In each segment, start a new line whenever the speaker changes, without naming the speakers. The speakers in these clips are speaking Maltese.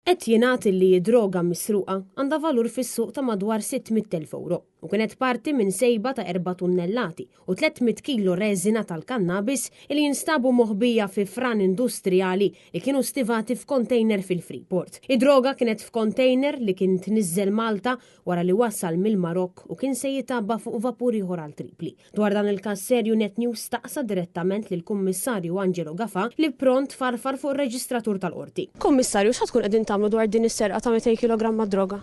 Qed jingħad li droga misruqa għandha valur fis-suq ta' madwar 600,000 euro u kienet parti minn sejba ta' 4 tunnellati u 300 kilo reżina tal-kannabis li jinstabu moħbija fi fran industrijali li kienu stivati f'kontejner fil-Freeport. Id-droga kienet f'kontejner li kien tniżżel Malta wara li wassal mill-Marokk u kien se jitabba fuq vapur ieħor għal Tripli. Dwar dan il-każ serju Net News staqsa direttament lill-Kummissarju Angelo Gafa li pront farfar fuq ir-Reġistratur tal-Qorti. Kummissarju, x'ħad tkun qegħdin tagħmlu dwar din is-serqa ta' 200 kg droga?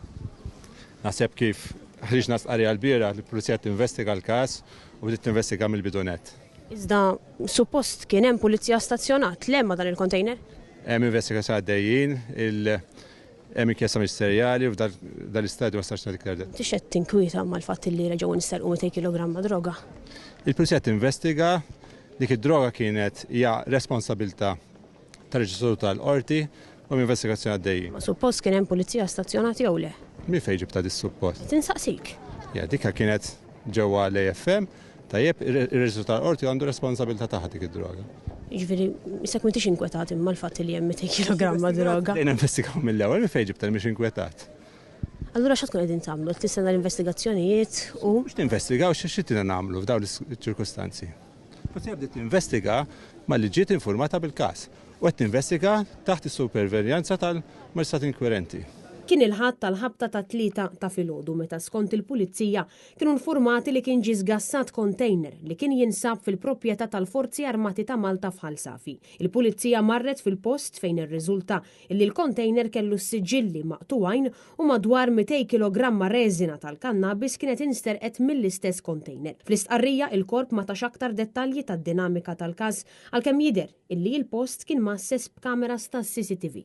Naħseb kif ħriġna stqarrija l-bira li l-Pulizija tinvestiga l-każ u bdiet tinvestiga mill-bidunet.
Iżda suppost kien hemm pulizija stazzjonat lemma dan il-kontejner?
Hemm investigazzjoni għaddejjin, hemm inkjesta ministerjali u dal-istadju ma stax nagħtik iktar.
Tixed tinkwieta mal-fatt li reġgħu nisserqu 200 kg droga.
Il-Pulizija tinvestiga dik id-droga kienet hija responsabilità tar-Reġistratur tal-Qorti u investigazzjoni għaddejjin.
Ma suppost kien hemm pulizija stazzjonat jew le?
Min fejn ġibta dis-suppost?
Tinsaqsik.
Ja, dikha kienet ġewwa l-AFM, tajjeb ir-Reġistratur tal-Qorti għandu responsabilità ta' dik id-droga.
Jiġifieri issek m'intix inkwetat imma l-fatt li hemm 200 kg droga.
Dejna investigaw mill-ewwel min fejn ġibta mhix inkwetat.
Allura x'għad tkun qegħdin tagħmlu? Tistenna l-investigazzjonijiet u
Mhux tinvestigaw x'ittina nagħmlu f'dawn is-ċirkustanzi. Forsi bdiet tinvestiga malli ġiet informata bil-każ u qed tinvestiga taħt is-superveljanza tal-Maġistrat Inkwirenti.
kien il-ħadd tal-ħabta ta' 3 ta' filgħodu meta skont il-pulizija kienu informati li kien ġie żgassat kontejner li kien jinsab fil-proprjetà tal-Forzi Armati ta' Malta f'Ħalsafi. Il-pulizija marret fil-post fejn irriżulta li l-kontejner kellu s-siġilli maqtuwajn u madwar 200 kg reżina tal-kannabis kienet insterqet mill-istess kontejner. Fl-istqarrija il-korp ma tax aktar dettalji tad-dinamika tal-każ għalkemm jidher illi il-post kien massess b'kameras tas-CCTV.